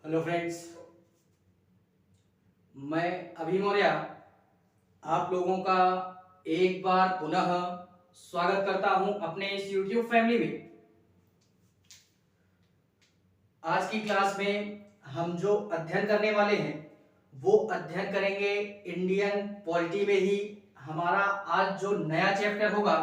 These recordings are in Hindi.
हेलो फ्रेंड्स, मैं अभी मौर्य आप लोगों का एक बार पुनः स्वागत करता हूं अपने इस YouTube फैमिली में। आज की क्लास में हम जो अध्ययन करने वाले हैं वो अध्ययन करेंगे इंडियन पॉलिटी में ही। हमारा आज जो नया चैप्टर होगा,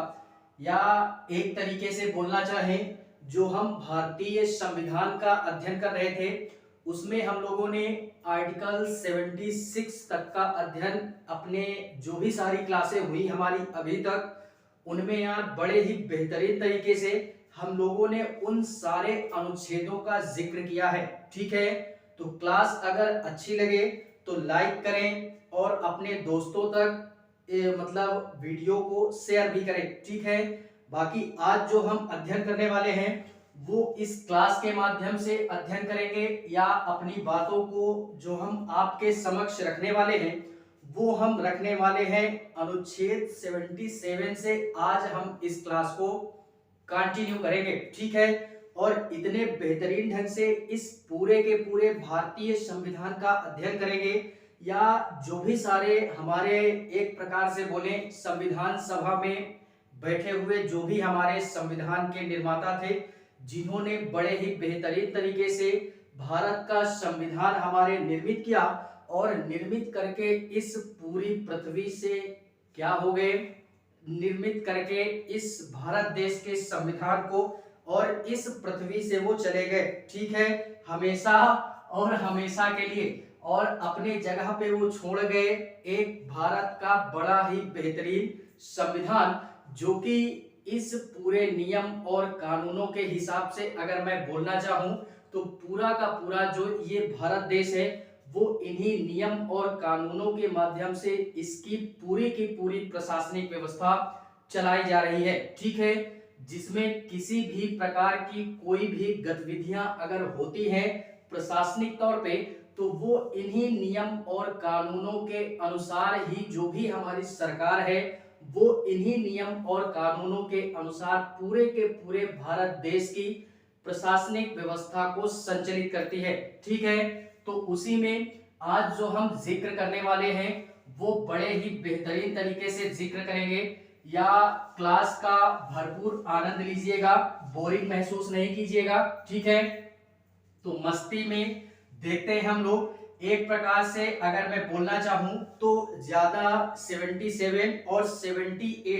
या एक तरीके से बोलना चाहें जो हम भारतीय संविधान का अध्ययन कर रहे थे, उसमें हम लोगों ने आर्टिकल 76 तक का अध्ययन अपने जो भी सारी क्लासें हुई हमारी अभी तक, उनमें यार बड़े ही बेहतरीन तरीके से हम लोगों ने उन सारे अनुच्छेदों का जिक्र किया है। ठीक है, तो क्लास अगर अच्छी लगे तो लाइक करें और अपने दोस्तों तक मतलब वीडियो को शेयर भी करें। ठीक है, बाकी आज जो हम अध्ययन करने वाले हैं वो इस क्लास के माध्यम से अध्ययन करेंगे, या अपनी बातों को जो हम आपके समक्ष रखने वाले हैं वो हम रखने वाले हैं अनुच्छेद 77 से। आज हम इस क्लास को कंटिन्यू करेंगे। ठीक है, और इतने बेहतरीन ढंग से इस पूरे के पूरे भारतीय संविधान का अध्ययन करेंगे, या जो भी सारे हमारे एक प्रकार से बोले संविधान सभा में बैठे हुए जो भी हमारे संविधान के निर्माता थे, जिन्होंने बड़े ही बेहतरीन तरीके से भारत का संविधान हमारे निर्मित किया, और निर्मित करके इस पूरी पृथ्वी से क्या हो गए, निर्मित करके इस भारत देश के संविधान को और इस पृथ्वी से वो चले गए। ठीक है, हमेशा और हमेशा के लिए, और अपने जगह पे वो छोड़ गए एक भारत का बड़ा ही बेहतरीन संविधान, जो कि इस पूरे नियम और कानूनों के हिसाब से अगर मैं बोलना चाहूं तो पूरा का पूरा जो ये भारत देश है वो इन्हीं नियम और कानूनों के माध्यम से इसकी पूरी की पूरी प्रशासनिक व्यवस्था चलाई जा रही है। ठीक है, जिसमें किसी भी प्रकार की कोई भी गतिविधियां अगर होती हैं प्रशासनिक तौर पे, तो वो इन्हीं नियम और कानूनों के अनुसार ही जो भी हमारी सरकार है वो इन्हीं नियम और कानूनों के अनुसार पूरे के पूरे भारत देश की प्रशासनिक व्यवस्था को संचालित करती है। ठीक है, तो उसी में आज जो हम जिक्र करने वाले हैं वो बड़े ही बेहतरीन तरीके से जिक्र करेंगे, या क्लास का भरपूर आनंद लीजिएगा, बोरिंग महसूस नहीं कीजिएगा। ठीक है, तो मस्ती में देखते हैं हम लोग। एक प्रकार से अगर मैं बोलना चाहूं तो ज्यादा 77 और 78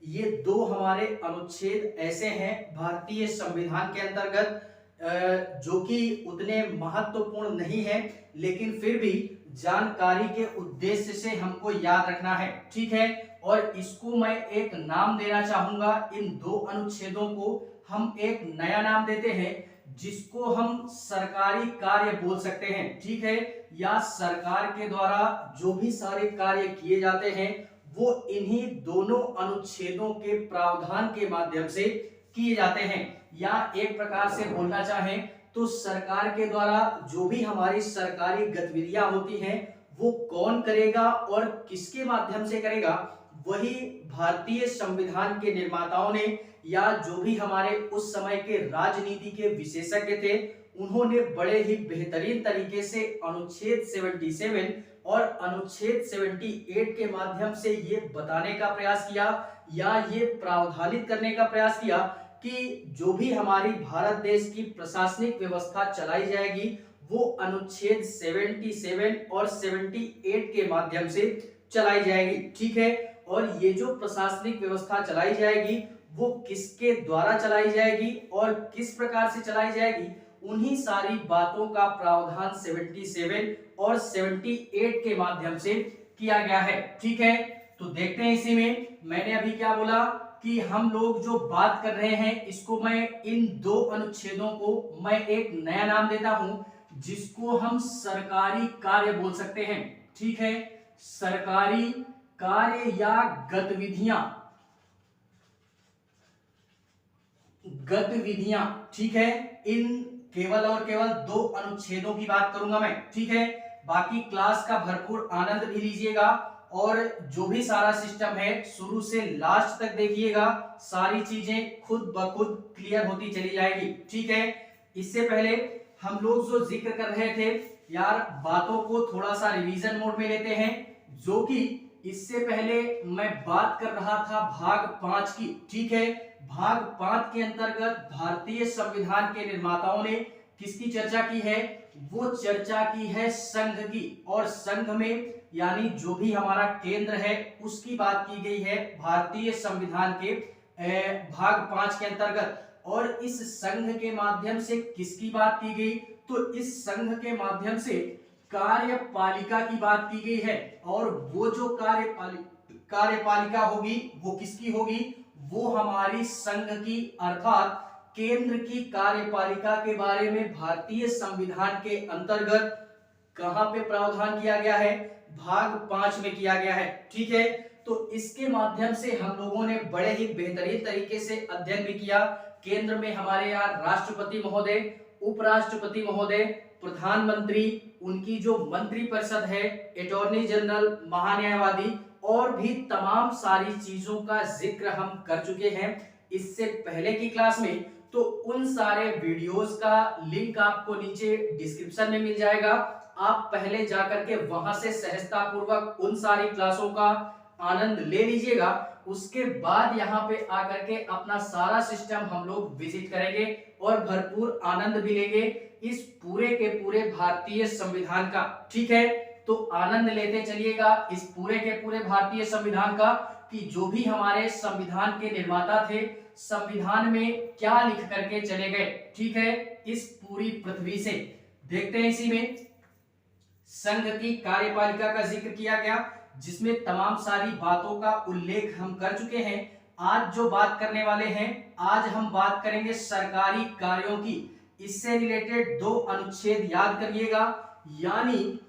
ये दो हमारे अनुच्छेद ऐसे हैं भारतीय संविधान के अंतर्गत जो कि उतने महत्वपूर्ण नहीं है, लेकिन फिर भी जानकारी के उद्देश्य से हमको याद रखना है। ठीक है, और इसको मैं एक नाम देना चाहूंगा, इन दो अनुच्छेदों को हम एक नया नाम देते हैं जिसको हम सरकारी कार्य बोल सकते हैं। ठीक है, या सरकार के द्वारा जो भी सारे कार्य किए जाते हैं वो इन्हीं दोनों अनुच्छेदों के प्रावधान के माध्यम से किए जाते हैं, या एक प्रकार से बोलना चाहें तो सरकार के द्वारा जो भी हमारी सरकारी गतिविधियां होती हैं वो कौन करेगा और किसके माध्यम से करेगा, वही भारतीय संविधान के निर्माताओं ने या जो भी हमारे उस समय के राजनीति के विशेषज्ञ थे उन्होंने बड़े ही बेहतरीन तरीके से अनुच्छेद 77 और अनुच्छेद 78 के माध्यम से ये बताने का प्रयास किया, या ये प्रावधानित करने का प्रयास किया कि जो भी हमारी भारत देश की प्रशासनिक व्यवस्था चलाई जाएगी वो अनुच्छेद 77 और 78 के माध्यम से चलाई जाएगी। ठीक है, और ये जो प्रशासनिक व्यवस्था चलाई जाएगी वो किसके द्वारा चलाई जाएगी और किस प्रकार से चलाई जाएगी, उन्हीं सारी बातों का प्रावधान 77 और 78 के माध्यम से किया गया है। ठीक है, तो देखते हैं इसी में मैंने अभी क्या बोला कि हम लोग जो बात कर रहे हैं इसको मैं इन दो अनुच्छेदों को मैं एक नया नाम देता हूं जिसको हम सरकारी कार्य बोल सकते हैं। ठीक है, सरकारी कार्य या गतिविधियां, ठीक है, इन केवल और केवल दो अनुच्छेदों की बात करूंगा मैं। ठीक है, बाकी क्लास का भरपूर आनंद भी लीजिएगा और जो भी सारा सिस्टम है शुरू से लास्ट तक देखिएगा, सारी चीजें खुद ब खुद क्लियर होती चली जाएगी। ठीक है, इससे पहले हम लोग जो जिक्र कर रहे थे यार, बातों को थोड़ा सा रिवीजन मोड में लेते हैं, जो कि इससे पहले मैं बात कर रहा था भाग 5 की। ठीक है, भाग 5 के अंतर्गत भारतीय संविधान के निर्माताओं ने किसकी चर्चा की है? वो चर्चा की है संघ की, और संघ में यानी जो भी हमारा केंद्र है उसकी बात की गई है भारतीय संविधान के भाग 5 के अंतर्गत। और इस संघ के माध्यम से किसकी बात की गई? तो इस संघ के माध्यम से कार्यपालिका की बात की गई है, और वो जो कार्यपालिका होगी वो किसकी होगी? वो हमारी संघ की अर्थात केंद्र की कार्यपालिका के बारे में भारतीय संविधान के अंतर्गत कहां पे प्रावधान किया गया है? भाग 5 में किया गया है। ठीक है, तो इसके माध्यम से हम लोगों ने बड़े ही बेहतरीन तरीके से अध्ययन भी किया। केंद्र में हमारे यहाँ राष्ट्रपति महोदय, उपराष्ट्रपति महोदय, प्रधानमंत्री, उनकी जो मंत्रिपरिषद है, अटॉर्नी जनरल, महान्यायवादी और भी तमाम सारी चीजों का जिक्र हम कर चुके हैं इससे पहले की क्लास में। तो उन सारे वीडियोस का लिंक आपको नीचे डिस्क्रिप्शन में मिल जाएगा, आप पहले जाकर के वहां से सहजता पूर्वक उन सारी क्लासों का आनंद ले लीजिएगा। उसके बाद यहाँ पे आकर के अपना सारा सिस्टम हम लोग विजिट करेंगे और भरपूर आनंद भी लेंगे इस पूरे के पूरे भारतीय संविधान का। ठीक है, तो आनंद लेते चलिएगा इस पूरे के पूरे भारतीय संविधान का, कि जो भी हमारे संविधान के निर्माता थे संविधान में क्या लिख करके चले गए। ठीक है, इस पूरी पृथ्वी से देखते हैं। इसी में संघ की कार्यपालिका का जिक्र किया गया, जिसमें तमाम सारी बातों का उल्लेख हम कर चुके हैं। आज जो बात करने वाले हैं, आज हम बात करेंगे सरकारी कार्यों की। इससे रिलेटेड 2 अनुच्छेद याद करिएगा, यानी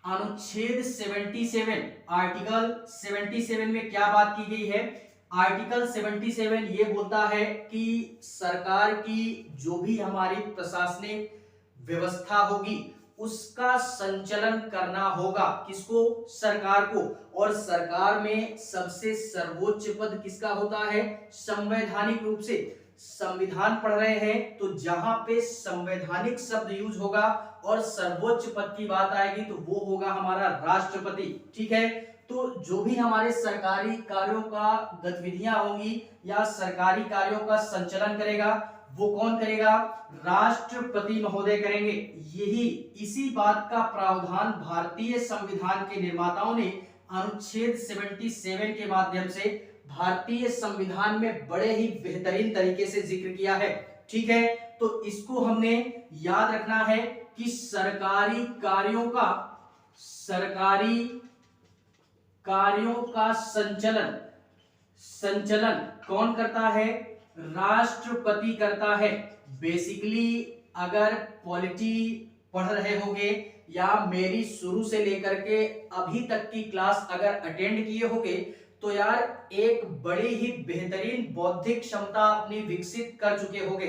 अनुच्छेद 77, आर्टिकल 77 में क्या बात की गई है? आर्टिकल 77 ये बोलता है कि सरकार की जो भी हमारी प्रशासनिक व्यवस्था होगी उसका संचालन करना होगा। किसको? सरकार को। और सरकार में सबसे सर्वोच्च पद किसका होता है? संवैधानिक रूप से संविधान पढ़ रहे हैं तो जहां पे संवैधानिक शब्द यूज होगा और सर्वोच्च पद की बात आएगी तो वो होगा हमारा राष्ट्रपति। ठीक है, तो जो भी हमारे सरकारी कार्यों का गतिविधियां होंगी या सरकारी कार्यों का संचालन करेगा वो कौन करेगा? राष्ट्रपति महोदय करेंगे। यही इसी बात का प्रावधान भारतीय संविधान के निर्माताओं ने अनुच्छेद 77 के माध्यम से भारतीय संविधान में बड़े ही बेहतरीन तरीके से जिक्र किया है। ठीक है, तो इसको हमने याद रखना है कि सरकारी कार्यों का संचालन कौन करता है? राष्ट्रपति करता है। बेसिकली अगर पॉलिटी पढ़ रहे होंगे या मेरी शुरू से लेकर के अभी तक की क्लास अगर अटेंड किए होंगे तो यार एक बड़ी ही बेहतरीन बौद्धिक क्षमता अपनी विकसित कर चुके होंगे।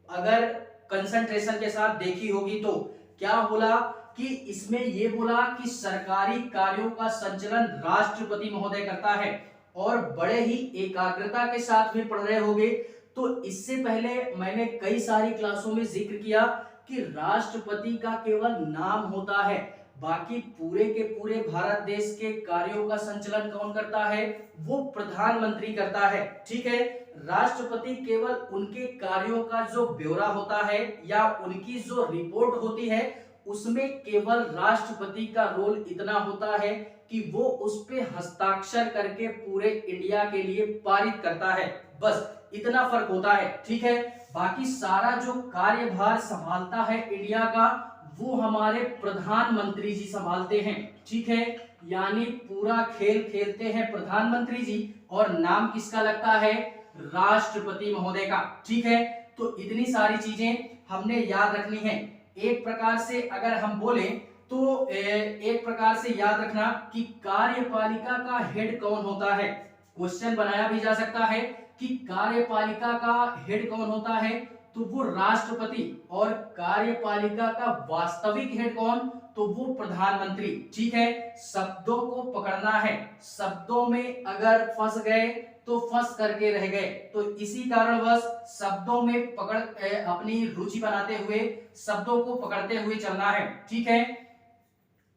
अगर कंसंट्रेशन के साथ देखी होगी तो क्या बोला कि इसमें ये बोला कि सरकारी कार्यों का संचालन राष्ट्रपति महोदय करता है, और बड़े ही एकाग्रता के साथ में पढ़ रहे होंगे। तो इससे पहले मैंने कई सारी क्लासों में जिक्र किया कि राष्ट्रपति का केवल नाम होता है, बाकी पूरे के पूरे भारत देश के कार्यों का संचालन कौन करता है? वो प्रधानमंत्री करता है। ठीक है, राष्ट्रपति केवल उनके कार्यों का जो ब्यौरा होता है या उनकी जो रिपोर्ट होती है उसमें केवल राष्ट्रपति का रोल इतना होता है कि वो उस पे हस्ताक्षर करके पूरे इंडिया के लिए पारित करता है, बस इतना फर्क होता है। ठीक है, बाकी सारा जो कार्यभार संभालता है इंडिया का वो हमारे प्रधानमंत्री जी संभालते हैं। ठीक है, यानी पूरा खेल खेलते हैं प्रधानमंत्री जी, और नाम किसका लगता है? राष्ट्रपति महोदय का। ठीक है, तो इतनी सारी चीजें हमने याद रखनी है। एक प्रकार से अगर हम बोले तो एक प्रकार से याद रखना कि कार्यपालिका का हेड कौन होता है। क्वेश्चन बनाया भी जा सकता है कि कार्यपालिका का हेड कौन होता है, तो वो राष्ट्रपति, और कार्यपालिका का वास्तविक हेड कौन? तो वो प्रधानमंत्री। ठीक है, शब्दों को पकड़ना है, शब्दों में अगर फंस गए तो फंस करके रह गए। तो इसी कारणवश शब्दों में पकड़ अपनी रुचि बनाते हुए शब्दों को पकड़ते हुए चलना है, ठीक है।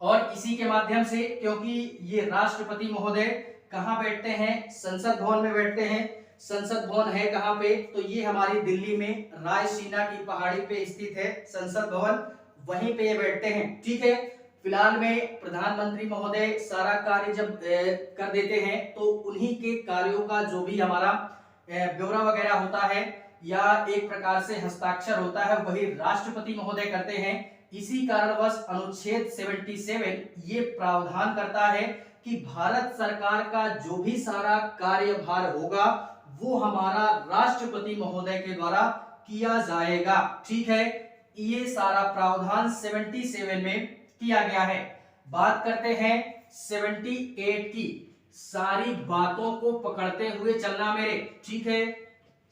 और इसी के माध्यम से, क्योंकि ये राष्ट्रपति महोदय कहाँ बैठते हैं, संसद भवन में बैठते हैं। संसद भवन है कहाँ पे, तो ये हमारी दिल्ली में रायसीना की पहाड़ी पे स्थित है संसद भवन, वहीं पे ये बैठते हैं, ठीक है। फिलहाल में प्रधानमंत्री महोदय सारा कार्य जब कर देते हैं तो उन्हीं के कार्यों का जो भी हमारा ब्यौरा वगैरह होता है या एक प्रकार से हस्ताक्षर होता है, वही राष्ट्रपति महोदय करते हैं। इसी कारणवश अनुच्छेद 77 ये प्रावधान करता है कि भारत सरकार का जो भी सारा कार्यभार होगा वो हमारा राष्ट्रपति महोदय के द्वारा किया जाएगा, ठीक है। ये सारा प्रावधान 77 में किया गया है। बात करते हैं 78 की, सारी बातों को पकड़ते हुए चलना मेरे, ठीक है।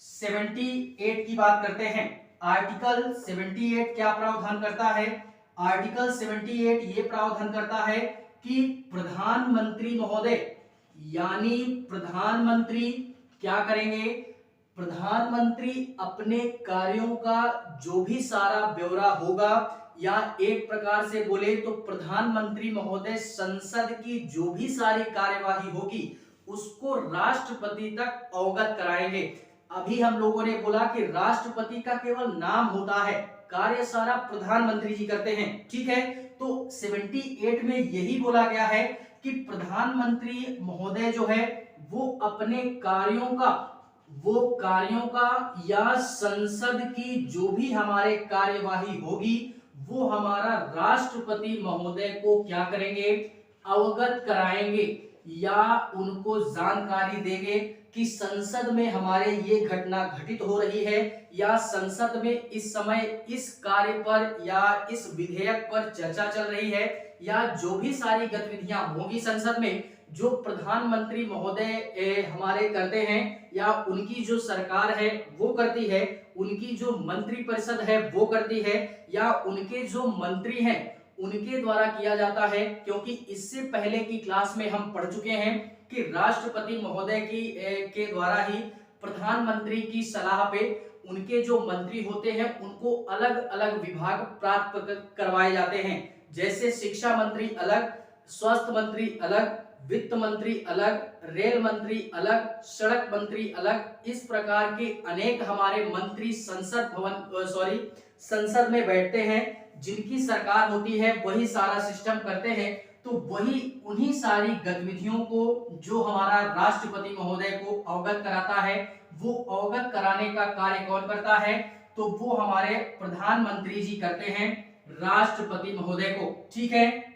78 की बात करते हैं। आर्टिकल 78 क्या प्रावधान करता है? आर्टिकल 78 ये प्रावधान करता है कि प्रधानमंत्री महोदय, यानी प्रधानमंत्री क्या करेंगे, प्रधानमंत्री अपने कार्यों का जो भी सारा ब्यौरा होगा, या एक प्रकार से बोले तो प्रधानमंत्री महोदय संसद की जो भी सारी कार्यवाही होगी उसको राष्ट्रपति तक अवगत कराएंगे। अभी हम लोगों ने बोला कि राष्ट्रपति का केवल नाम होता है, कार्य सारा प्रधानमंत्री जी करते हैं, ठीक है। तो 78 में यही बोला गया है कि प्रधानमंत्री महोदय जो है वो अपने कार्यों का या संसद की जो भी हमारे कार्यवाही होगी वो हमारा राष्ट्रपति महोदय को क्या करेंगे, अवगत कराएंगे या उनको जानकारी देंगे कि संसद में हमारे ये घटना घटित हो रही है, या संसद में इस समय इस कार्य पर या इस विधेयक पर चर्चा चल रही है, या जो भी सारी गतिविधियां होगी संसद में जो प्रधानमंत्री महोदय हमारे करते हैं या उनकी जो सरकार है वो करती है, उनकी जो मंत्री परिषद है वो करती है, या उनके जो मंत्री हैं उनके द्वारा किया जाता है। क्योंकि इससे पहले की क्लास में हम पढ़ चुके हैं कि राष्ट्रपति महोदय के द्वारा ही प्रधानमंत्री की सलाह पे उनके जो मंत्री होते हैं उनको अलग अलग विभाग प्राप्त करवाए जाते हैं। जैसे शिक्षा मंत्री अलग, स्वास्थ्य मंत्री अलग, वित्त मंत्री अलग, रेल मंत्री अलग, सड़क मंत्री अलग, इस प्रकार के अनेक हमारे मंत्री संसद में बैठते हैं। जिनकी सरकार होती है वही सारा सिस्टम करते हैं। तो वही उन्हीं सारी गतिविधियों को जो हमारा राष्ट्रपति महोदय को अवगत कराता है, वो अवगत कराने का कार्य कौन करता है, तो वो हमारे प्रधानमंत्री जी करते हैं राष्ट्रपति महोदय को, ठीक है।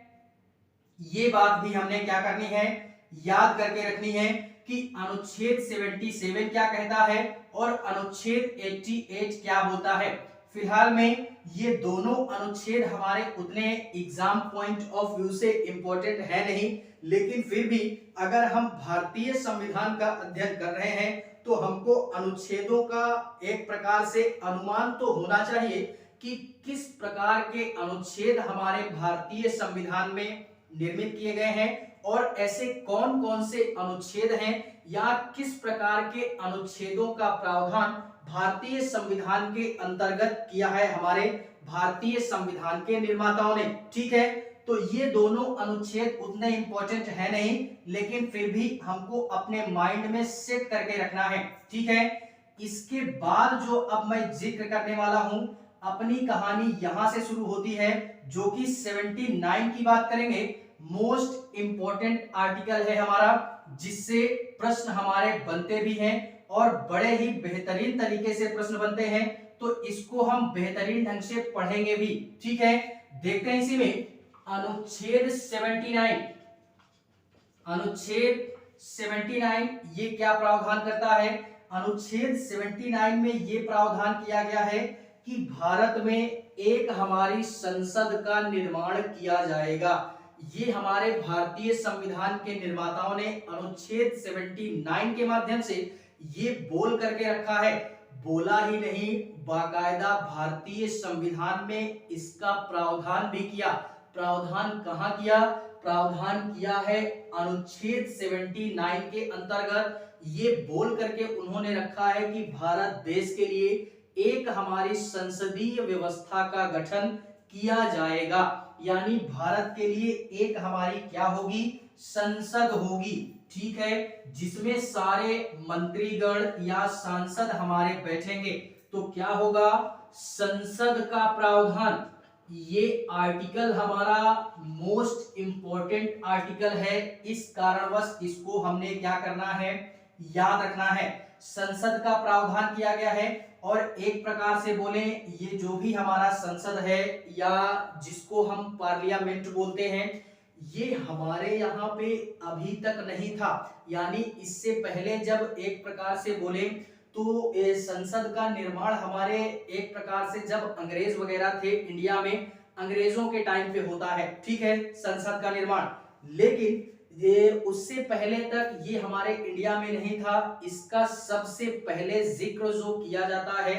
ये बात भी हमने क्या करनी है, याद करके रखनी है कि अनुच्छेद 77 क्या कहता है और अनुच्छेद 88 क्या बोलता है। फिलहाल में ये दोनों अनुच्छेद हमारे उतने एग्जाम पॉइंट ऑफ व्यू से इंपॉर्टेंट है नहीं, लेकिन फिर भी अगर हम भारतीय संविधान का अध्ययन कर रहे हैं तो हमको अनुच्छेदों का एक प्रकार से अनुमान तो होना चाहिए कि किस प्रकार के अनुच्छेद हमारे भारतीय संविधान में निर्मित किए गए हैं और ऐसे कौन कौन से अनुच्छेद हैं या किस प्रकार के अनुच्छेदों का प्रावधान भारतीय संविधान के अंतर्गत किया है हमारे भारतीय संविधान के निर्माताओं ने, ठीक है। तो ये दोनों अनुच्छेद उतने इंपॉर्टेंट है नहीं, लेकिन फिर भी हमको अपने माइंड में सेट करके रखना है, ठीक है। इसके बाद जो अब मैं जिक्र करने वाला हूं, अपनी कहानी यहां से शुरू होती है जो कि 79 की बात करेंगे। मोस्ट इंपॉर्टेंट आर्टिकल है हमारा, जिससे प्रश्न हमारे बनते भी हैं और बड़े ही बेहतरीन तरीके से प्रश्न बनते हैं। तो इसको हम बेहतरीन ढंग से पढ़ेंगे भी, ठीक है। देखते हैं इसी में अनुच्छेद 79 ये क्या प्रावधान करता है। अनुच्छेद 79 में ये प्रावधान किया गया है कि भारत में एक हमारी संसद का निर्माण किया जाएगा। ये हमारे भारतीय संविधान के निर्माताओं ने अनुच्छेद 79 के माध्यम से ये बोल करके रखा है। बोला ही नहीं, बाकायदा भारतीय संविधान में इसका प्रावधान भी किया। प्रावधान कहाँ किया? प्रावधान किया है अनुच्छेद 79 के अंतर्गत, ये बोल करके उन्होंने रखा है कि भारत देश के लिए एक हमारी संसदीय व्यवस्था का गठन किया जाएगा, यानी भारत के लिए एक हमारी क्या होगी, संसद होगी, ठीक है, जिसमें सारे मंत्रीगण या सांसद हमारे बैठेंगे। तो क्या होगा, संसद का प्रावधान, ये आर्टिकल हमारा मोस्ट इंपॉर्टेंट आर्टिकल है, इस कारणवश इसको हमने क्या करना है, याद रखना है। संसद का प्रावधान किया गया है और एक प्रकार से बोले ये जो भी हमारा संसद है या जिसको हम पार्लियामेंट बोलते हैं, ये हमारे यहाँ पे अभी तक नहीं था, यानी इससे पहले जब एक प्रकार से बोले तो संसद का निर्माण हमारे एक प्रकार से जब अंग्रेज वगैरह थे इंडिया में, अंग्रेजों के टाइम पे होता है, ठीक है, संसद का निर्माण, लेकिन ये उससे पहले तक ये हमारे इंडिया में नहीं था। इसका सबसे पहले जिक्र जो किया जाता है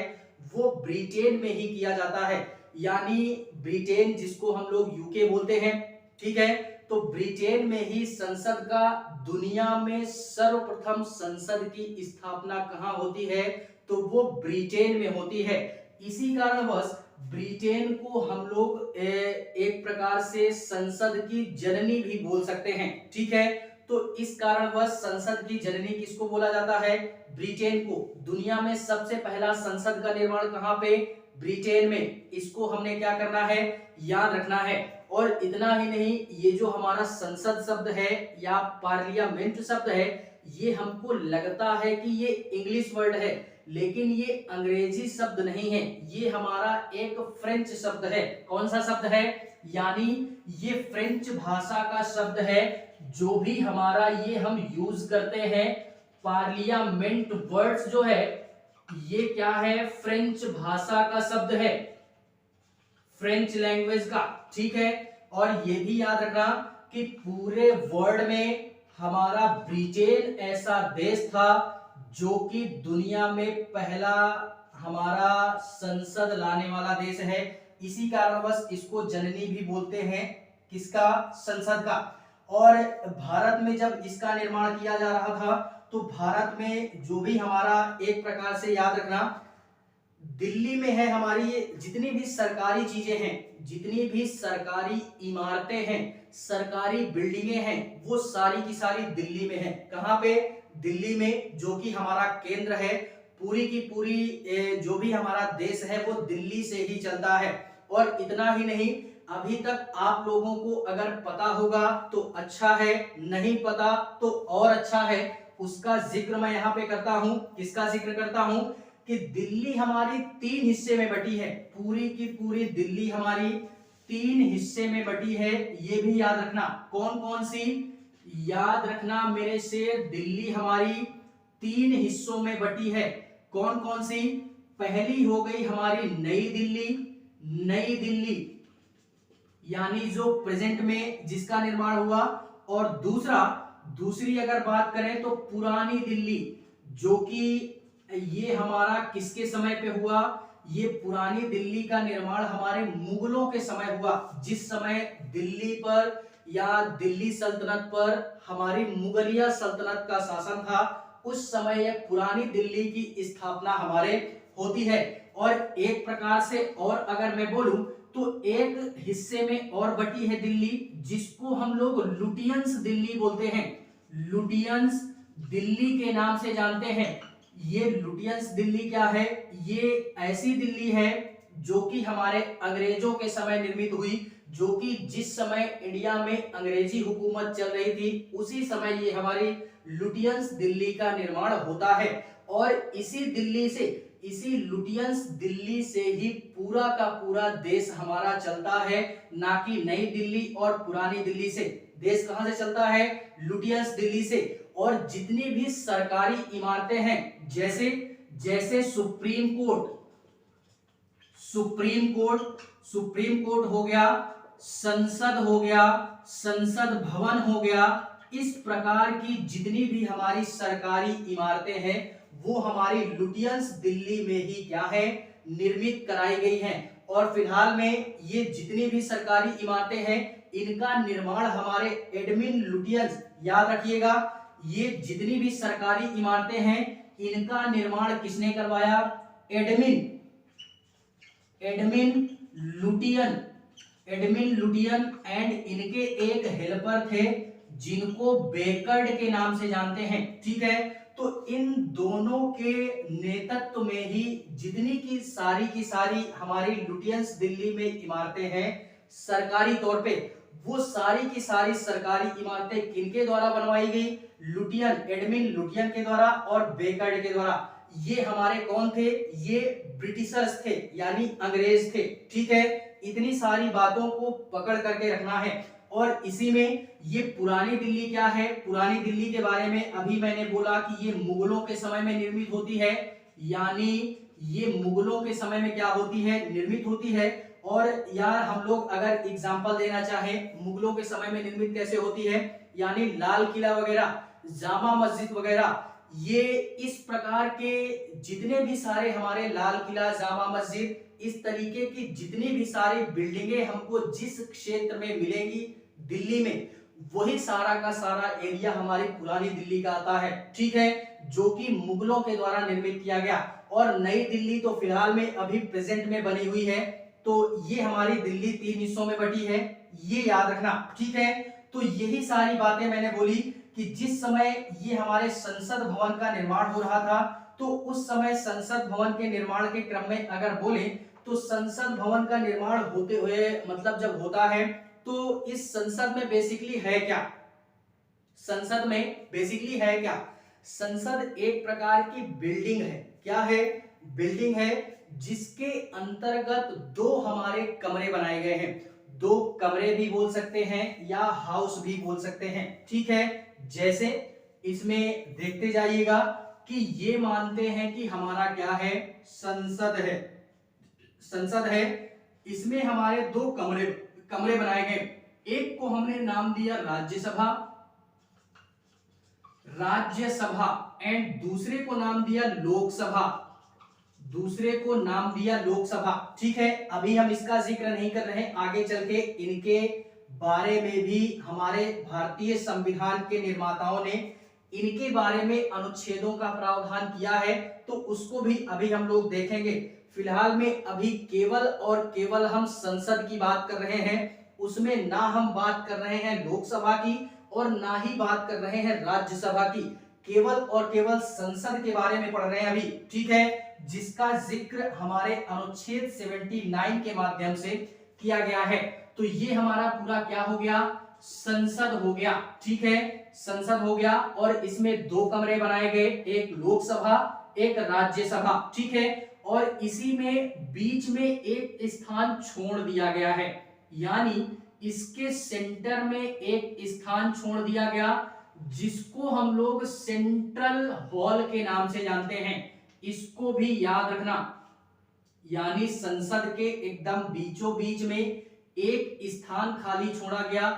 वो ब्रिटेन में ही किया जाता है, यानी ब्रिटेन जिसको हम लोग यूके बोलते हैं, ठीक है, तो ब्रिटेन में ही संसद का दुनिया में सर्वप्रथम संसद की स्थापना कहाँ होती है, तो वो ब्रिटेन में होती है। इसी कारणवश ब्रिटेन को हम लोग एक प्रकार से संसद की जननी भी बोल सकते हैं, ठीक है, तो इस कारणवश संसद की जननी किसको बोला जाता है, ब्रिटेन को। दुनिया में सबसे पहला संसद का निर्माण कहाँ पे, ब्रिटेन में, इसको हमने क्या करना है, याद रखना है। और इतना ही नहीं, ये जो हमारा संसद शब्द है या पार्लियामेंट शब्द है, ये हमको लगता है कि ये इंग्लिश वर्ड है, लेकिन ये अंग्रेजी शब्द नहीं है, ये हमारा एक फ्रेंच शब्द है। कौन सा शब्द है, यानी ये फ्रेंच भाषा का शब्द है, जो भी हमारा ये हम यूज करते हैं पार्लियामेंट वर्ड्स जो है, ये क्या है, फ्रेंच भाषा का शब्द है, फ्रेंच लैंग्वेज का, ठीक है। और ये भी याद रखना कि पूरे वर्ल्ड में हमारा ब्रिटेन ऐसा देश था जो कि दुनिया में पहला हमारा संसद लाने वाला देश है। इसी कारणवश इसको जननी भी बोलते हैं, किसका, संसद का। और भारत में जब इसका निर्माण किया जा रहा था तो भारत में जो भी हमारा एक प्रकार से याद रखना, दिल्ली में है हमारी ये जितनी भी सरकारी चीजें हैं, जितनी भी सरकारी इमारतें हैं, सरकारी बिल्डिंगें हैं, वो सारी की सारी दिल्ली में है। कहाँ पे, दिल्ली में, जो कि हमारा केंद्र है, पूरी की पूरी जो भी हमारा देश है वो दिल्ली से ही चलता है। और इतना ही नहीं, अभी तक आप लोगों को अगर पता होगा तो अच्छा है, नहीं पता तो और अच्छा है, उसका जिक्र मैं यहाँ पे करता हूँ। किसका जिक्र करता हूँ कि दिल्ली हमारी 3 हिस्से में बटी है, पूरी की पूरी दिल्ली हमारी 3 हिस्से में बटी है। ये भी याद रखना, कौन कौन सी, याद रखना मेरे से, दिल्ली हमारी 3 हिस्सों में बटी है। कौन कौन सी, पहली हो गई हमारी नई दिल्ली, नई दिल्ली यानी जो प्रेजेंट में जिसका निर्माण हुआ, और दूसरी अगर बात करें तो पुरानी दिल्ली, जो कि ये हमारा किसके समय पे हुआ, ये पुरानी दिल्ली का निर्माण हमारे मुगलों के समय हुआ। जिस समय दिल्ली पर या दिल्ली सल्तनत पर हमारी मुगलिया सल्तनत का शासन था, उस समय यह पुरानी दिल्ली की स्थापना हमारे होती है। और एक प्रकार से और अगर मैं बोलूं तो एक हिस्से में और बटी है दिल्ली, जिसको हम लोग लुटियंस दिल्ली बोलते हैं, लुटियंस दिल्ली के नाम से जानते हैं। ये लुटियंस दिल्ली क्या है, ये ऐसी दिल्ली है जो कि हमारे अंग्रेजों के समय निर्मित हुई, जो कि जिस समय इंडिया में अंग्रेजी हुकूमत चल रही थी उसी समय ये हमारी लुटियंस दिल्ली का निर्माण होता है। और इसी लुटियंस दिल्ली से ही पूरा का पूरा देश हमारा चलता है, ना कि नई दिल्ली और पुरानी दिल्ली से। देश कहां से चलता है, लुटियंस दिल्ली से। और जितनी भी सरकारी इमारतें हैं, जैसे सुप्रीम कोर्ट हो गया, संसद हो गया, संसद भवन हो गया, इस प्रकार की जितनी भी हमारी सरकारी इमारतें हैं वो हमारी लुटियंस दिल्ली में ही क्या है, निर्मित कराई गई हैं। और फिलहाल में ये जितनी भी सरकारी इमारतें हैं इनका निर्माण हमारे एडमिन लुटियंस, याद रखिएगा, ये जितनी भी सरकारी इमारतें हैं इनका निर्माण किसने करवाया? Edwin Edwin Lutyens Edwin Lutyens and इनके एक हेल्पर थे जिनको बेकर्ड के नाम से जानते हैं। ठीक है, तो इन दोनों के नेतृत्व में ही जितनी की सारी हमारी लुटियंस दिल्ली में इमारतें हैं सरकारी तौर पे, वो सारी की सारी सरकारी इमारतें किनके द्वारा बनवाई गई? एडमिन लुटियन के द्वारा और बेकर्ड के द्वारा। ये हमारे कौन थे? ये ब्रिटिशर्स थे, यानी अंग्रेज थे। ठीक है, इतनी सारी बातों को पकड़ करके रखना है। और इसी में ये पुरानी दिल्ली क्या है? पुरानी दिल्ली के बारे में अभी मैंने बोला कि ये मुगलों के समय में निर्मित होती है, यानी ये मुगलों के समय में क्या होती है? निर्मित होती है। और यार हम लोग अगर एग्जांपल देना चाहें मुगलों के समय में निर्मित कैसे होती है, यानी लाल किला वगैरह, जामा मस्जिद वगैरह, ये इस प्रकार के जितने भी सारे हमारे लाल किला, जामा मस्जिद, इस तरीके की जितनी भी सारी बिल्डिंगें हमको जिस क्षेत्र में मिलेंगी दिल्ली में, वही सारा का सारा एरिया हमारी पुरानी दिल्ली का आता है। ठीक है, जो कि मुगलों के द्वारा निर्मित किया गया। और नई दिल्ली तो फिलहाल में अभी प्रेजेंट में बनी हुई है, तो ये हमारी दिल्ली 3 हिस्सों में बटी है, ये याद रखना। ठीक है, तो यही सारी बातें मैंने बोली कि जिस समय ये हमारे संसद भवन का निर्माण हो रहा था, तो उस समय संसद भवन के निर्माण के क्रम में अगर बोले तो संसद भवन का निर्माण होते हुए मतलब जब होता है तो इस संसद में बेसिकली है क्या? संसद में बेसिकली है क्या? संसद एक प्रकार की बिल्डिंग है। क्या है? बिल्डिंग है जिसके अंतर्गत दो हमारे कमरे बनाए गए हैं। दो कमरे भी बोल सकते हैं या हाउस भी बोल सकते हैं। ठीक है, जैसे इसमें देखते जाइएगा कि ये मानते हैं कि हमारा क्या है? संसद है। संसद है, इसमें हमारे दो कमरे बनाए गए। एक को हमने नाम दिया राज्यसभा एंड दूसरे को नाम दिया लोकसभा। ठीक है, अभी हम इसका जिक्र नहीं कर रहे हैं, आगे चल के इनके बारे में भी हमारे भारतीय संविधान के निर्माताओं ने इनके बारे में अनुच्छेदों का प्रावधान किया है, तो उसको भी अभी हम लोग देखेंगे। फिलहाल में अभी केवल और केवल हम संसद की बात कर रहे हैं, उसमें ना हम बात कर रहे हैं लोकसभा की और ना ही बात कर रहे हैं राज्यसभा की, केवल और केवल संसद के बारे में पढ़ रहे हैं अभी। ठीक है, जिसका जिक्र हमारे अनुच्छेद 79 के माध्यम से किया गया है। तो ये हमारा पूरा क्या हो गया? संसद हो गया। ठीक है, संसद हो गया और इसमें दो कमरे बनाए गए, एक लोकसभा एक राज्यसभा। ठीक है, और इसी में बीच में एक स्थान छोड़ दिया गया है, यानी इसके सेंटर में एक स्थान छोड़ दिया गया जिसको हम लोग सेंट्रल हॉल के नाम से जानते हैं। इसको भी याद रखना, यानी संसद के एकदम बीचों बीच में एक स्थान खाली छोड़ा गया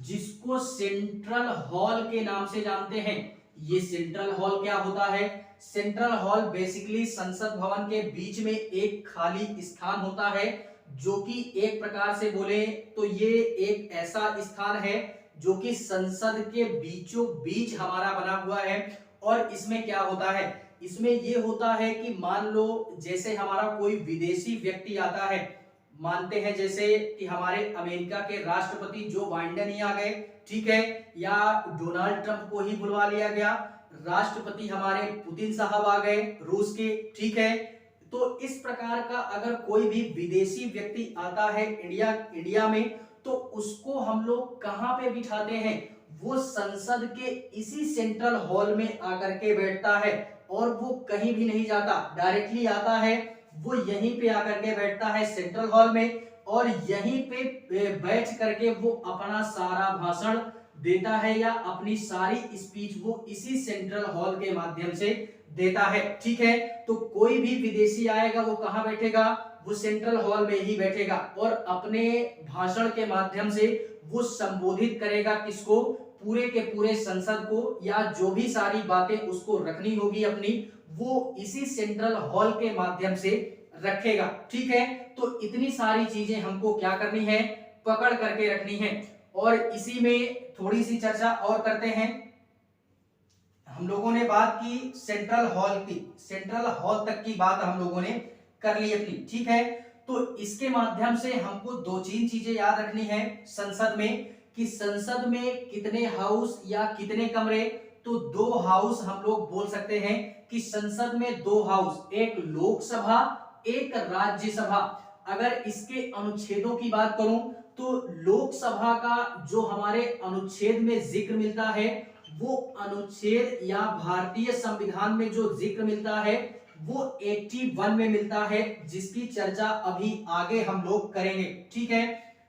जिसको सेंट्रल हॉल के नाम से जानते हैं। ये सेंट्रल हॉल क्या होता है? सेंट्रल हॉल बेसिकली संसद भवन के बीच में एक खाली स्थान होता है, जो कि एक प्रकार से बोले तो ये एक ऐसा स्थान है जो कि संसद के बीचों बीच हमारा बना हुआ है। और इसमें क्या होता है? इसमें ये होता है कि मान लो जैसे हमारा कोई विदेशी व्यक्ति आता है, मानते हैं जैसे कि हमारे अमेरिका के राष्ट्रपति जो बाइडेन ही आ गए, ठीक है, या डोनाल्ड ट्रंप को ही बुलवा लिया गया, राष्ट्रपति हमारे पुतिन साहब आ गए रूस के। ठीक है, तो इस प्रकार का अगर कोई भी विदेशी व्यक्ति आता है इंडिया में, तो उसको हम लोग कहां पे बिठाते हैं? वो संसद के इसी सेंट्रल हॉल में आकर के बैठता है और वो कहीं भी नहीं जाता, डायरेक्टली आता है, वो यहीं पे आकर के बैठता है सेंट्रल हॉल में और यहीं पे बैठ करके वो अपना सारा भाषण देता है या अपनी सारी स्पीच वो इसी सेंट्रल हॉल के माध्यम से देता है। ठीक है, तो कोई भी विदेशी आएगा वो कहां बैठेगा? वो सेंट्रल हॉल में ही बैठेगा और अपने भाषण के माध्यम से वो संबोधित करेगा किसको? पूरे के पूरे संसद को, या जो भी सारी बातें उसको रखनी होगी अपनी, वो इसी सेंट्रल हॉल के माध्यम से रखेगा। ठीक है, तो इतनी सारी चीजें हमको क्या करनी है? पकड़ करके रखनी है। और इसी में थोड़ी सी चर्चा और करते हैं। हम लोगों ने बात की सेंट्रल हॉल की, सेंट्रल हॉल तक की बात हम लोगों ने कर ली अपनी, ठीक है। तो इसके माध्यम से हमको दो तीन चीजें याद रखनी है संसद में, कि संसद में कितने हाउस या कितने कमरे, तो दो हाउस हम लोग बोल सकते हैं कि संसद में दो हाउस, एक लोकसभा एक राज्यसभा। अगर इसके अनुच्छेदों की बात करूं तो लोकसभा का जो हमारे अनुच्छेद में जिक्र मिलता है, वो अनुच्छेद या भारतीय संविधान में जो जिक्र मिलता है वो 81 में मिलता है, जिसकी चर्चा अभी आगे हम लोग करेंगे, ठीक है।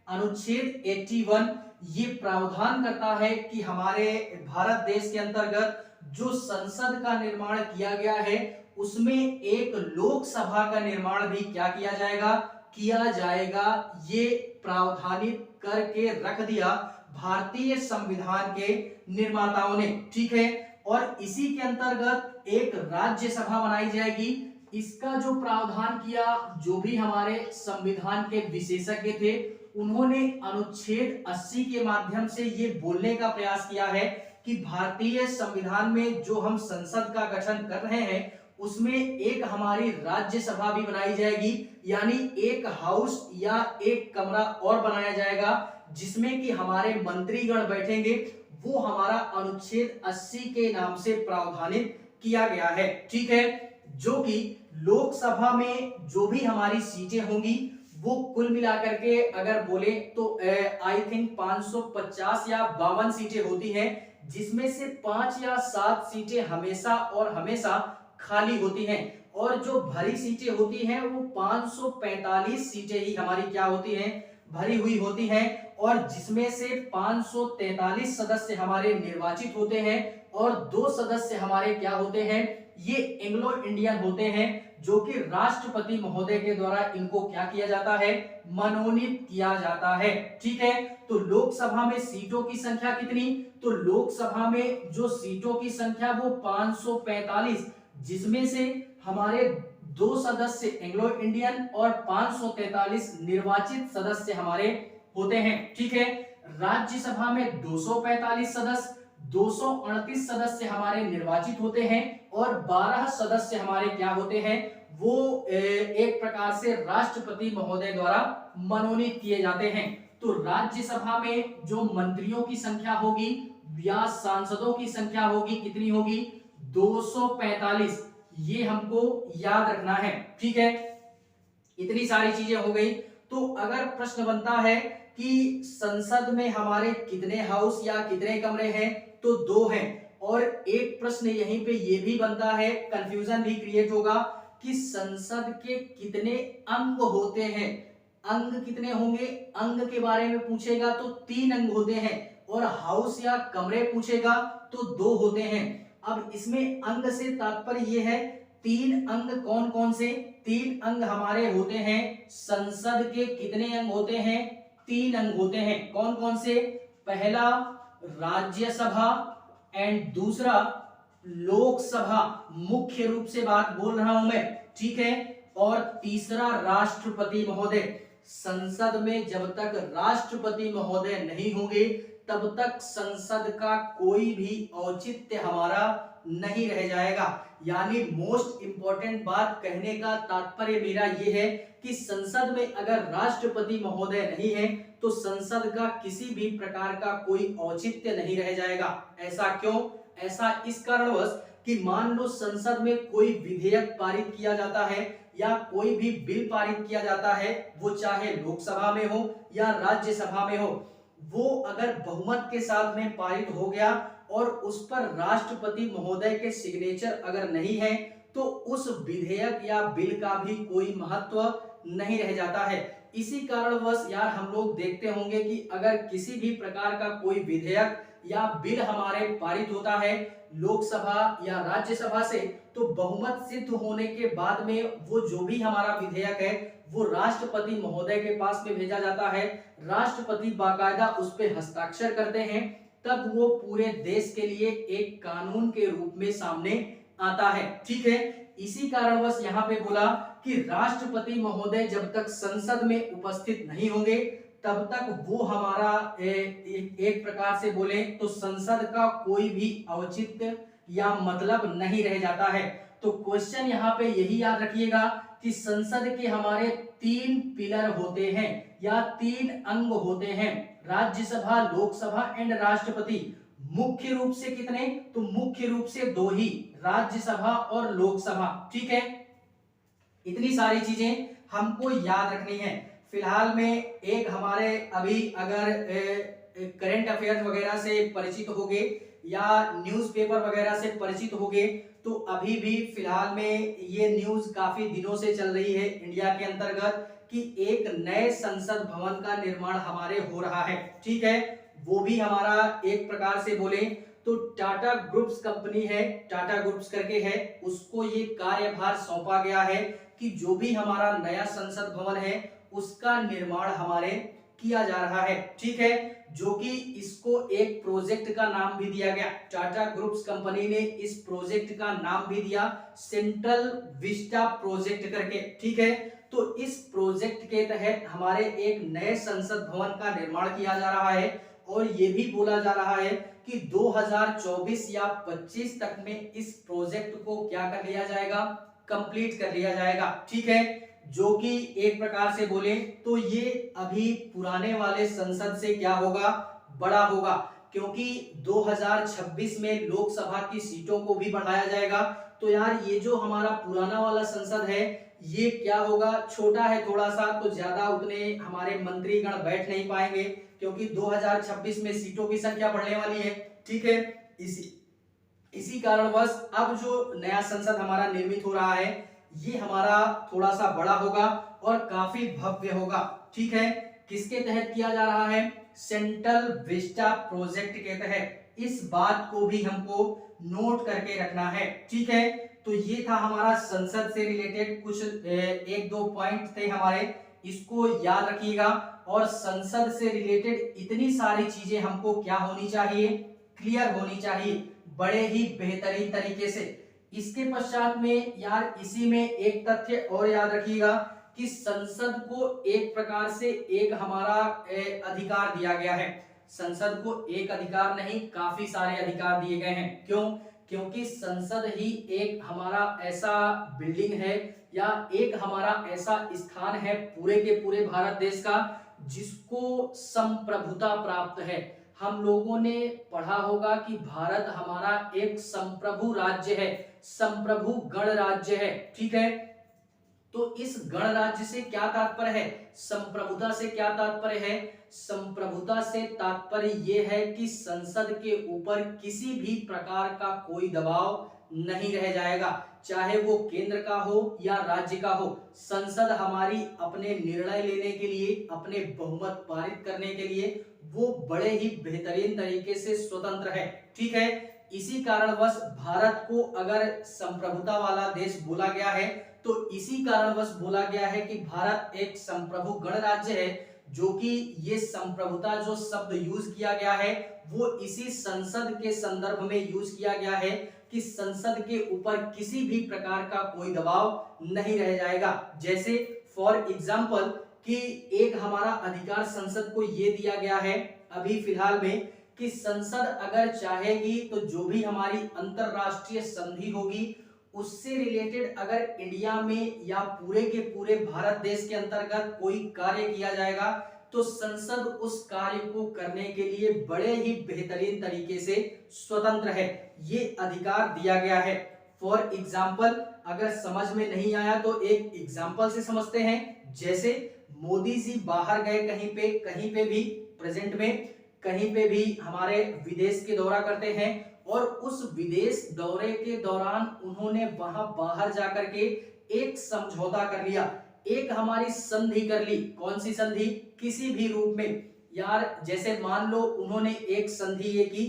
अनुच्छेद 81 ये प्रावधान करता है कि हमारे भारत देश के अंतर्गत जो संसद का निर्माण किया गया है उसमें एक लोकसभा का निर्माण भी क्या किया जाएगा, ये प्रावधानित करके रख दिया भारतीय संविधान के निर्माताओं ने, ठीक है। और इसी के अंतर्गत एक राज्यसभा बनाई जाएगी। इसका जो प्रावधान किया, जो भी हमारे संविधान के विशेषज्ञ थे, उन्होंने अनुच्छेद 80 के माध्यम से ये बोलने का प्रयास किया है कि भारतीय संविधान में जो हम संसद का गठन कर रहे हैं उसमें एक हमारी राज्यसभा भी बनाई जाएगी, यानी एक हाउस या एक कमरा और बनाया जाएगा जिसमें कि हमारे मंत्रीगण बैठेंगे। वो हमारा अनुच्छेद 80 के नाम से प्रावधानित किया गया है, ठीक है। जो कि लोकसभा में जो भी हमारी सीटें होंगी वो कुल मिलाकर के अगर बोले तो आई थिंक 550 या 52 सीटें होती हैं, जिसमें से 5 या 7 सीटें हमेशा और हमेशा खाली होती हैं, और जो भरी सीटें होती हैं वो 545 सीटें ही हमारी क्या होती हैं, भरी हुई होती हैं, और जिसमें से 543 सदस्य हमारे निर्वाचित होते हैं और 2 सदस्य हमारे क्या होते हैं, ये एंग्लो इंडियन होते हैं, जो कि राष्ट्रपति महोदय के द्वारा इनको क्या किया जाता है, मनोनीत किया जाता है, ठीक है। तो लोकसभा में सीटों की संख्या कितनी, तो लोकसभा में जो सीटों की संख्या वो 545, जिसमें से हमारे 2 सदस्य एंग्लो इंडियन और 543 निर्वाचित सदस्य हमारे होते हैं, ठीक है। राज्यसभा में 245 सदस्य, 238 सदस्य हमारे निर्वाचित होते हैं और 12 सदस्य हमारे क्या होते हैं, वो एक प्रकार से राष्ट्रपति महोदय द्वारा मनोनीत किए जाते हैं। तो राज्यसभा में जो मंत्रियों की संख्या होगी या सांसदों की संख्या होगी, कितनी होगी, 245, ये हमको याद रखना है, ठीक है। इतनी सारी चीजें हो गई। तो अगर प्रश्न बनता है कि संसद में हमारे कितने हाउस या कितने कमरे हैं, तो 2 हैं। और एक प्रश्न यहीं पे ये भी बनता है, कंफ्यूजन भी क्रिएट होगा कि संसद के कितने अंग होते हैं, अंग कितने होंगे, अंग के बारे में पूछेगा तो 3 अंग होते हैं, और हाउस या कमरे पूछेगा तो 2 होते हैं। अब इसमें अंग से तात्पर्य यह है 3 अंग कौन कौन से, 3 अंग हमारे होते हैं, संसद के कितने अंग होते हैं, 3 अंग होते हैं, कौन कौन से, पहला राज्यसभा एंड दूसरा लोकसभा, मुख्य रूप से बात बोल रहा हूं मैं, ठीक है, और तीसरा राष्ट्रपति महोदय। संसद में जब तक राष्ट्रपति महोदय नहीं होंगे तब तक संसद का कोई भी औचित्य हमारा नहीं रह जाएगा। यानी मोस्ट इंपॉर्टेंट बात कहने का तात्पर्य मेरा यह है कि संसद में अगर राष्ट्रपति महोदय नहीं है तो संसद का किसी भी प्रकार का कोई औचित्य नहीं रह जाएगा। ऐसा क्यों? ऐसा इस कारणवश कि मान लो संसद में कोई विधेयक पारित किया जाता है या कोई भी बिल पारित किया जाता है, वो चाहे लोकसभा में हो या राज्यसभा में हो, वो अगर बहुमत के साथ में पारित हो गया और उस पर राष्ट्रपति महोदय के सिग्नेचर अगर नहीं है तो उस विधेयक या बिल का भी कोई महत्व नहीं रह जाता है। इसी कारणवश यार हम लोग देखते होंगे कि अगर किसी भी प्रकार का कोई विधेयक या बिल हमारे पारित होता है लोकसभा या राज्यसभा से, तो बहुमत सिद्ध होने के बाद में वो जो भी हमारा विधेयक है वो राष्ट्रपति महोदय के पास में भेजा जाता है। राष्ट्रपति बाकायदा उस पर हस्ताक्षर करते हैं, तब वो पूरे देश के लिए एक कानून के रूप में सामने आता है, ठीक है। इसी कारणवश यहाँ पे बोला कि राष्ट्रपति महोदय जब तक संसद में उपस्थित नहीं होंगे तब तक वो हमारा एक प्रकार से बोले तो संसद का कोई भी औचित्य या मतलब नहीं रह जाता है। तो क्वेश्चन यहाँ पे यही याद रखिएगा कि संसद के हमारे 3 पिलर होते हैं या 3 अंग होते हैं, राज्यसभा, लोकसभा एंड राष्ट्रपति। मुख्य रूप से कितने? तो मुख्य रूप से 2 ही, राज्यसभा और लोकसभा। ठीक है, इतनी सारी चीजें हमको याद रखनी है। फिलहाल में एक हमारे अभी अगर करंट अफेयर्स वगैरह से परिचित होगे या न्यूज़पेपर वगैरह से परिचित होगे तो अभी भी फिलहाल में ये न्यूज़ काफी दिनों से चल रही है इंडिया के अंतर्गत कि एक नए संसद भवन का निर्माण हमारे हो रहा है। ठीक है, वो भी हमारा एक प्रकार से बोले तो टाटा ग्रुप्स कंपनी है, टाटा ग्रुप्स करके है, उसको ये कार्यभार सौंपा गया है कि जो भी हमारा नया संसद भवन है उसका निर्माण हमारे किया जा रहा है। ठीक है, जो कि इसको एक प्रोजेक्ट का नाम भी दिया गया, टाटा ग्रुप्स कंपनी ने इस प्रोजेक्ट का नाम भी दिया सेंट्रल विस्टा प्रोजेक्ट करके। ठीक है, तो इस प्रोजेक्ट के तहत हमारे एक नए संसद भवन का निर्माण किया जा रहा है और ये भी बोला जा रहा है कि 2024 या 25 तक में इस प्रोजेक्ट को क्या कर लिया जाएगा, कंप्लीट कर लिया जाएगा। ठीक है, जो कि एक प्रकार से बोले तो ये अभी पुराने वाले संसद से क्या होगा, बड़ा होगा, क्योंकि 2026 में लोकसभा की सीटों को भी बढ़ाया जाएगा। तो यार ये जो हमारा पुराना वाला संसद है ये क्या होगा, छोटा है थोड़ा सा, तो ज्यादा उतने हमारे मंत्रीगण बैठ नहीं पाएंगे क्योंकि 2026 में सीटों की संख्या बढ़ने वाली है। ठीक है, इसी कारणवश अब जो नया संसद हमारा निर्मित हो रहा है ये हमारा थोड़ा सा बड़ा होगा और काफी भव्य होगा। ठीक है, किसके तहत किया जा रहा है, सेंट्रल विस्टा प्रोजेक्ट के तहत। इस बात को भी हमको नोट करके रखना है। ठीक है, तो ये था हमारा संसद से रिलेटेड कुछ 1-2 पॉइंट थे हमारे, इसको याद रखिएगा। और संसद से रिलेटेड इतनी सारी चीजें हमको क्या होनी चाहिए, क्लियर होनी चाहिए बड़े ही बेहतरीन तरीके से। इसके पश्चात में यार इसी में एक तथ्य और याद रखिएगा कि संसद को एक प्रकार से एक हमारा अधिकार दिया गया है। संसद को एक अधिकार नहीं, काफी सारे अधिकार दिए गए हैं। क्यों? क्योंकि संसद ही एक हमारा ऐसा बिल्डिंग है या एक हमारा ऐसा स्थान है पूरे के पूरे भारत देश का जिसको संप्रभुता प्राप्त है। हम लोगों ने पढ़ा होगा कि भारत हमारा एक संप्रभु राज्य है, संप्रभु गणराज्य है। ठीक है, तो इस गणराज्य से क्या तात्पर्य है, संप्रभुता से क्या तात्पर्य है, संप्रभुता से तात्पर्य यह है कि संसद के ऊपर किसी भी प्रकार का कोई दबाव नहीं रह जाएगा, चाहे वो केंद्र का हो या राज्य का हो। संसद हमारी अपने निर्णय लेने के लिए, अपने बहुमत पारित करने के लिए वो बड़े ही बेहतरीन तरीके से स्वतंत्र है। ठीक है, इसी कारणवश भारत को अगर संप्रभुता वाला देश बोला गया है तो इसी कारणवश बोला गया है कि भारत एक संप्रभु गणराज्य है, जो कि ये संप्रभुता जो शब्द यूज किया गया है वो इसी संसद के संदर्भ में यूज किया गया है कि संसद के ऊपर किसी भी प्रकार का कोई दबाव नहीं रह जाएगा। जैसे फॉर एग्जाम्पल कि एक हमारा अधिकार संसद को ये दिया गया है अभी फिलहाल में कि संसद अगर चाहेगी तो जो भी हमारी अंतरराष्ट्रीय संधि होगी उससे रिलेटेड अगर इंडिया में या पूरे के पूरे भारत देश के अंतर्गत कोई कार्य किया जाएगा तो संसद उस कार्य को करने के लिए बड़े ही बेहतरीन तरीके से स्वतंत्र है, ये अधिकार दिया गया है। फॉर एग्जाम्पल अगर समझ में नहीं आया तो एक एग्जाम्पल से समझते हैं। जैसे मोदी जी बाहर गए कहीं पे भी प्रेजेंट में कहीं पे भी हमारे विदेश के दौरा करते हैं और उस विदेश दौरे के दौरान उन्होंने वहां बाहर जाकर के एक समझौता कर लिया, एक हमारी संधि कर ली। कौन सी संधि? किसी भी रूप में। यार जैसे मान लो उन्होंने एक संधि ये की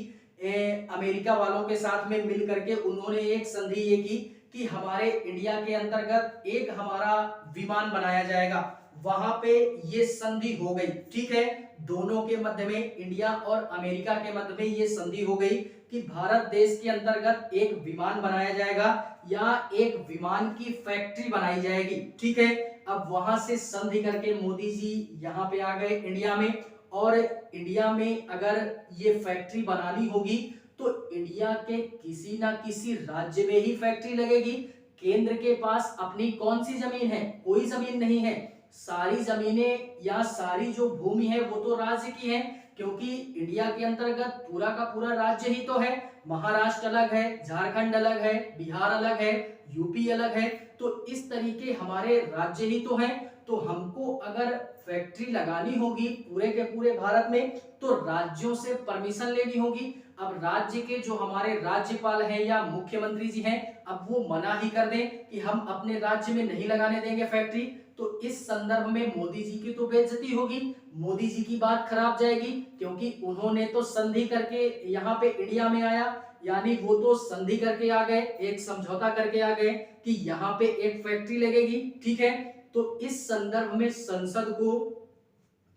अमेरिका वालों के साथ में मिल करके उन्होंने एक संधि ये की कि हमारे इंडिया के अंतर्गत एक हमारा विमान बनाया जाएगा, वहां पे ये संधि हो गई। ठीक है, दोनों के मध्य में, इंडिया और अमेरिका के मध्य में ये संधि हो गई कि भारत देश के अंतर्गत एक विमान बनाया जाएगा या एक विमान की फैक्ट्री बनाई जाएगी। ठीक है, अब वहां से संधि करके मोदी जी यहाँ पे आ गए इंडिया में और इंडिया में अगर ये फैक्ट्री बनानी होगी तो इंडिया के किसी ना किसी राज्य में ही फैक्ट्री लगेगी। केंद्र के पास अपनी कौन सी जमीन है? कोई जमीन नहीं है। सारी जमीनें या सारी जो भूमि है वो तो राज्य की है, क्योंकि इंडिया के अंतर्गत पूरा का पूरा राज्य ही तो है। महाराष्ट्र अलग है, झारखंड अलग है, बिहार अलग है, यूपी अलग है। तो इस तरीके हमारे राज्य ही तो हैं। तो हमको अगर फैक्ट्री लगानी होगी पूरे के पूरे भारत में, तो राज्यों से परमिशन लेनी होगी। अब राज्य के जो हमारे राज्यपाल हैं या मुख्यमंत्री जी हैं, अब वो मना ही कर दें कि हम अपने राज्य में नहीं लगाने देंगे फैक्ट्री, तो इस संदर्भ में मोदी जी की तो बेइज्जती होगी, मोदी जी की बात खराब जाएगी, क्योंकि उन्होंने तो संधि करके यहाँ पे इंडिया में आया, यानी वो तो संधि करके आ गए, एक समझौता करके आ गए कि यहाँ पे एक फैक्ट्री लगेगी। ठीक है, तो इस संदर्भ में संसद को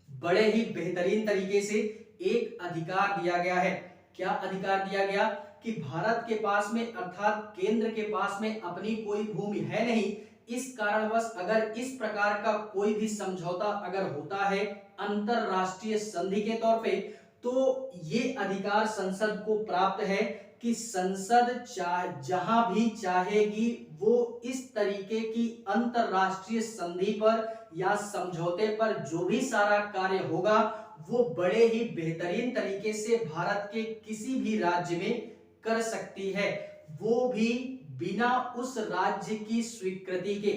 बड़े ही बेहतरीन तरीके से एक अधिकार दिया गया है। क्या अधिकार दिया गया? कि भारत के पास में अर्थात केंद्र के पास में अपनी कोई भूमि है नहीं, इस कारणवश अगर इस प्रकार का कोई भी समझौता अगर होता है अंतरराष्ट्रीय संधि के तौर पे, तो ये अधिकार संसद को प्राप्त है कि संसद जहां भी चाहेगी वो इस तरीके की अंतरराष्ट्रीय संधि पर या समझौते पर जो भी सारा कार्य होगा वो बड़े ही बेहतरीन तरीके से भारत के किसी भी राज्य में कर सकती है, वो भी बिना उस राज्य की स्वीकृति के।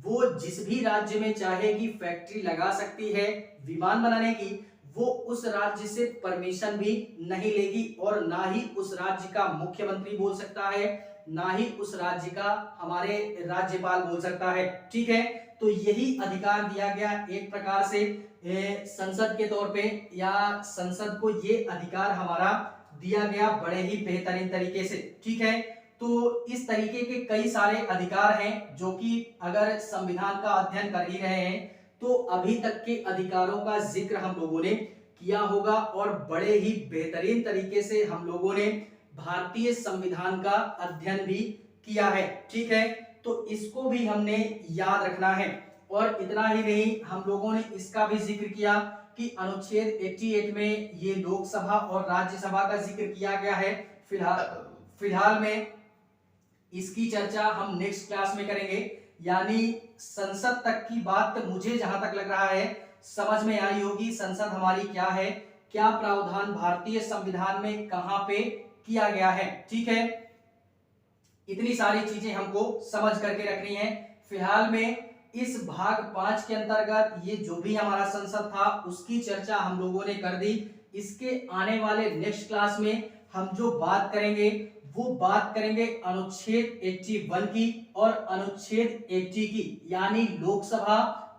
वो जिस भी राज्य में चाहेगी फैक्ट्री लगा सकती है विमान बनाने की, वो उस राज्य से परमिशन भी नहीं लेगी और ना ही उस राज्य का मुख्यमंत्री बोल सकता है, ना ही उस राज्य का हमारे राज्यपाल बोल सकता है। ठीक है, तो यही अधिकार दिया गया एक प्रकार से संसद के तौर पे, या संसद को ये अधिकार हमारा दिया गया बड़े ही बेहतरीन तरीके से। ठीक है, तो इस तरीके के कई सारे अधिकार हैं जो कि अगर संविधान का अध्ययन कर ही रहे हैं तो अभी तक के अधिकारों का जिक्र हम लोगों ने किया होगा और बड़े ही बेहतरीन तरीके से हम लोगों ने भारतीय संविधान का अध्ययन भी किया है। ठीक है, तो इसको भी हमने याद रखना है। और इतना ही नहीं, हम लोगों ने इसका भी जिक्र किया कि अनुच्छेद 88 में ये लोकसभा और राज्यसभा का जिक्र किया गया है। फिलहाल में इसकी चर्चा हम नेक्स्ट क्लास में करेंगे, यानी संसद तक की बात मुझे जहां तक लग रहा है समझ में आई होगी। संसद हमारी क्या है, क्या प्रावधान भारतीय संविधान में कहां पे किया गया है। ठीक है, इतनी सारी चीजें हमको समझ करके रखनी है। फिलहाल में इस भाग 5 के अंतर्गत ये जो भी हमारा संसद था उसकी चर्चा हम लोगों ने कर दी। इसके आने वाले नेक्स्ट क्लास में हम जो बात करेंगे वो बात करेंगे अनुच्छेद 81 की और अनुच्छेद 80 की, यानी लोकसभा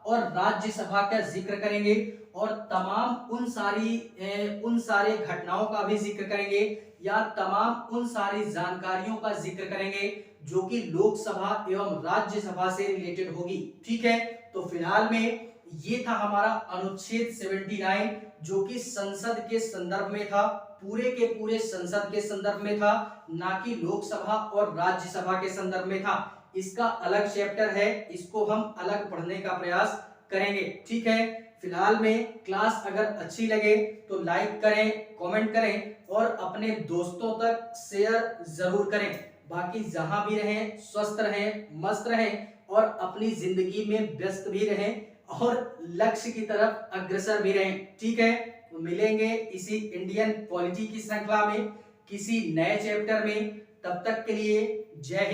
और राज्यसभा का जिक्र करेंगे और तमाम उन सारे घटनाओं का भी जिक्र करेंगे या तमाम उन सारी जानकारियों का जिक्र करेंगे जो कि लोकसभा एवं राज्यसभा से रिलेटेड होगी। ठीक है, तो फिलहाल में ये था हमारा अनुच्छेद 79 जो कि संसद के संदर्भ में था, पूरे के पूरे संसद के संदर्भ में था, ना कि लोकसभा और राज्यसभा के संदर्भ में था। इसका अलग चैप्टर है, इसको हम अलग पढ़ने का प्रयास करेंगे। ठीक है, फिलहाल में क्लास अगर अच्छी लगे तो लाइक करें, कमेंट करें और अपने दोस्तों तक शेयर जरूर करें। बाकी जहां भी रहें स्वस्थ रहें, मस्त रहें और अपनी जिंदगी में व्यस्त भी रहें और लक्ष्य की तरफ अग्रसर भी रहें। ठीक है, तो मिलेंगे इसी इंडियन पॉलिटी की श्रृंखला में किसी नए चैप्टर में। तब तक के लिए जय हिंद।